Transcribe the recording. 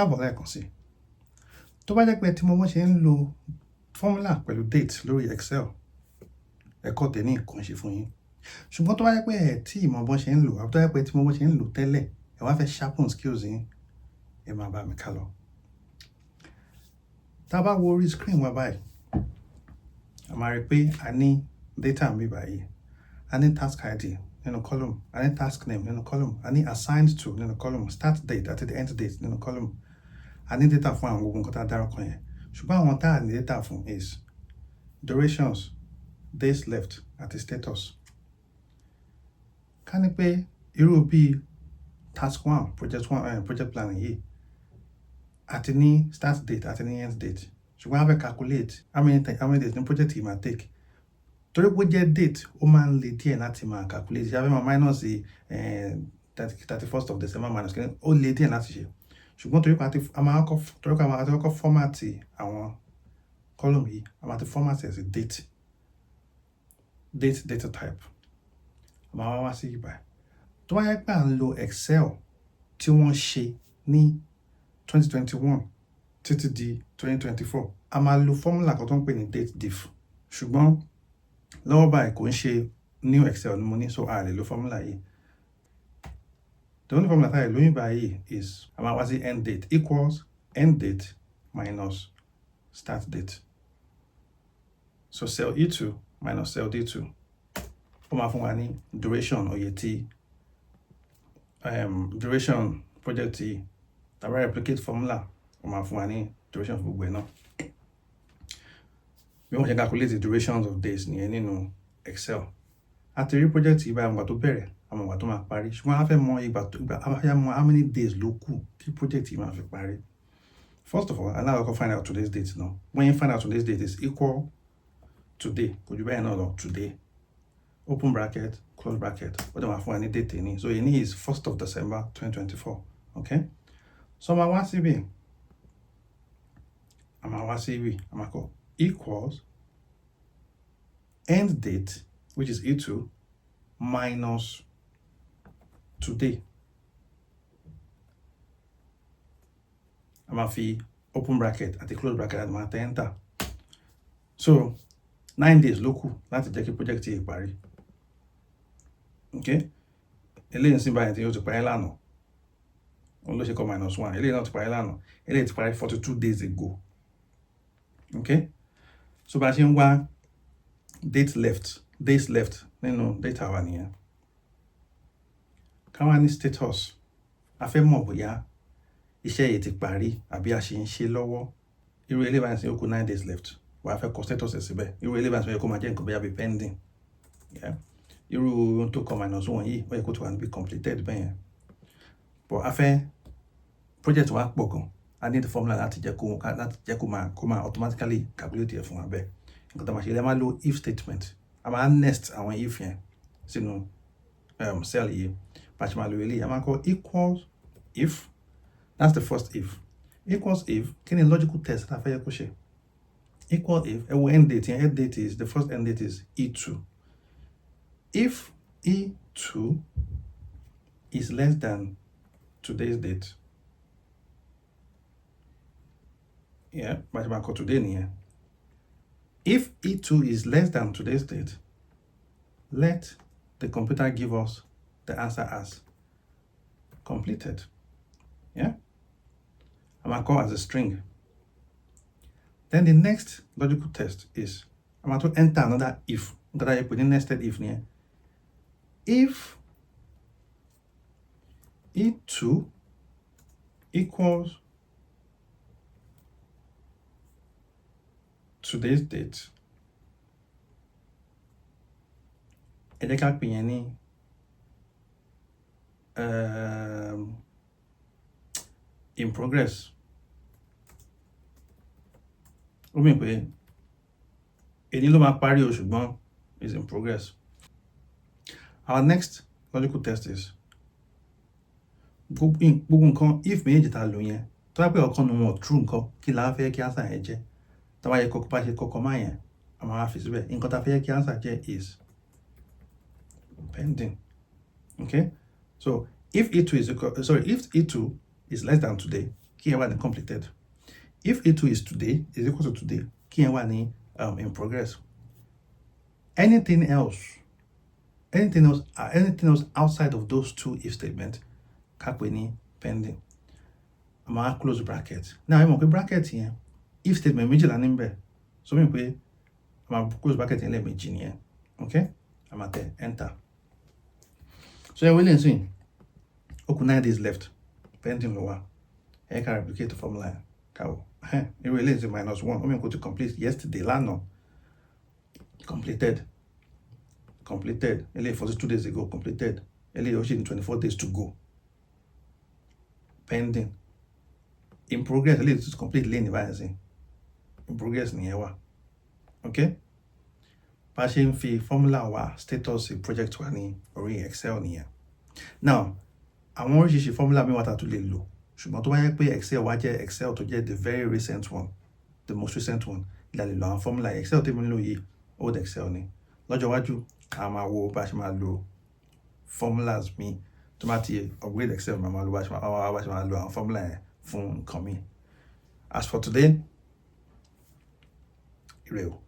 káàbọ̀ lẹ́ẹ̀kan sí. Tó bá jẹ́ pé tí mo mọ̀ ṣe ń lo formula pẹ̀lú date lórí Excel, ẹ̀kọ́ tèmi kò ń ṣe fún yín. Ṣùgbọ́n tó bá jẹ́ pé ẹ̀ tí ìmọ̀ bọ́n ṣe ń lò, àbí tó bá jẹ́ pé tí mo bọ́n ṣe ń lò tẹ́lẹ̀, ẹ wá fẹ́ sharpen skills yín, ẹ máa bá mi ká lọ. Tá a bá wo orí screen wa báyìí, a máa rí pé a ní data mi báyìí, a ní task ID nínú column, a ní task name nínú column, a ní assigned to nínú column, start date àti the end date nínú column. A ní data fún àwọn gbogbo nǹkan tá a dárúkọ yẹn. Ṣùgbọ́n àwọn tá a ní data fún is durations, days left àti status. Ká ní pé irú bíi task 1, project planning yìí, àti ní start date àti ní end date. Ṣùgbọ́n a fẹ́ calculate how many days ní project yìí máa take. Torí pé ó jẹ́ date, ó máa ń le díẹ̀ láti máa calculate. Ṣé a fẹ́ máa minus 31st of December minus kìíní, ó le díẹ̀ láti ṣe. Ṣùgbọ́n torí pé a máa kọ́kọ́ format àwọn column yìí, a máa ti format ẹ̀ sí date data type. A máa wá sí ibà. Tó bá yẹ pé à ń lo Excel tí wọ́n ṣe ní 2021 títí di 2024, a máa lo formula kan tó ń pè ní date diff. Ṣùgbọ́n lọ́wọ́ báyìí kò ń ṣe new Excel ni mo ní, so a lè lo formula yìí. The only formula that I learned by is end date equals end date minus start date. So cell E2 minus cell D2. Ó máa fún wa ní duration oye tí duration project yìí. Tá bá replicate formula, ó máa fún wa ní duration fún gbogbo ẹ̀ náà. Bí wọ́n ṣe calculate the durations of days nìyẹn nínú Excel. Àti rí project yìí báyìí ìgbà tó bẹ̀rẹ̀, àmọ́ ìgbà tó máa parí. Ṣùgbọ́n a fẹ́ mọ how many days ló kù kí project yìí máa fi parí. First of all, I now go find out today's date now. When you find out today's date is equal today. Could you buy another today? Open bracket, close bracket. What do I find any date in? So in is 1st of December 2024. Okay? So my CB. I'm go equals end date, which is E2, minus today. I'm going to open bracket at the close bracket at my enter. So 9 days local. That's the Jackie project here, Barry. Okay? Eléyìí sì báyìí tí ó ti parí lánàá. Òun ló ṣe kọ -1. Eléyìí náà ti parí lánàá. Eléyìí ti parí 42 days ago. Okay? So bá ṣe ń wá days left nínú data wa nìyẹn. Ká wá ní status. A fẹ́ mọ̀ bóyá iṣẹ́ yìí ti parí àbí a ṣe ń ṣe lọ́wọ́. Irú eléyìí báyìí sì ó kù 9 days left. Wàá fẹ́ kọ status ẹ̀ síbẹ̀. Irú eléyìí báyìí sì ó yẹ kó máa jẹ́ nǹkan bóyá bí pending. Yeah? Irú tó kọ -1 yìí ó yẹ kó tó wà níbi completed bẹ́ẹ̀ yẹn. But a fẹ́ project wa pọ̀ gan. I need the formula láti jẹ́ kó máa automatically calculate ẹ̀ fún wa bẹ́ẹ̀. Nǹkan tó máa ṣe lè máa lo if statement. A máa nest àwọn if yẹn sínú cell yìí. Bá ṣe máa lo eléyìí, a máa kọ equals if. That's the first if. Equals if, kí ni logical test tá a fẹ́ yẹ kó ṣe? Equal if, ẹ wo end date yẹn, end date is, the first end date is E2. If E2 is less than today's date, yeah, but I call today nìyẹn. If E2 is less than today's date, let the computer give us the answer as completed. Yeah? I'm going to call as a string. Then the next logical test is I'm going to enter another if. That I put in nested if near. If E2 equals today's date, ẹ jẹ́ ká pè yẹn ní in progress. Ó mì pé èyí ló máa parí o, ṣùgbọ́n is in progress. Our next logical test is gbogbo nǹkan if méjèèjì tá lò yẹn tó bá pé ọ̀kan nu wọn true nǹkan kí la fẹ́ kí answer yẹn jẹ́. Tá bá yẹ kọ́kọ́ bá ṣe kọ́kọ́ máa yẹn a máa fi síbẹ̀. Nǹkan tá fẹ́ kí answer jẹ́ is pending. Okay? So if E2 is less than today, kí yẹn wà ní completed. If A2 is today, is equal to today, kí yẹn wà ní in progress. Anything else outside of those two if statements, ká pè ní pending. I'm going to close bracket. Now, I'm going to bracket here. If statement méjìlá níbẹ̀, so mi pé I'm going to close bracket yẹn lẹ́ẹ̀mejì nìyẹn. Okay? I'm going to enter. So yeah, we'll see. Okay, 9 days left. Pending lower. I can replicate the formula. It really is -1. I'm going to complete yesterday. Lano. Completed. 42 days ago. Completed. 24 days to go. Pending. In progress, it's completely in progress ni wa. Okay? Passing fee formula wa status project wa ni orí Excel nìyẹn. Now, àwọn oríṣiríṣi formula mi wà tá tún lè lò. Ṣùgbọ́n tó bá yẹ pé Excel wa jẹ́ Excel tó jẹ́ the very recent one, the most recent one, la lè lo àwọn formula Excel tí mo lò yìí, old Excel ni. Lọ́jọ́ iwájú, a máa wo bá ṣe máa lo formulas mi tó bá ti upgrade Excel, máa lo bá ṣe máa lo àwọn formula yẹn fún nǹkan mi. As for today, ire o.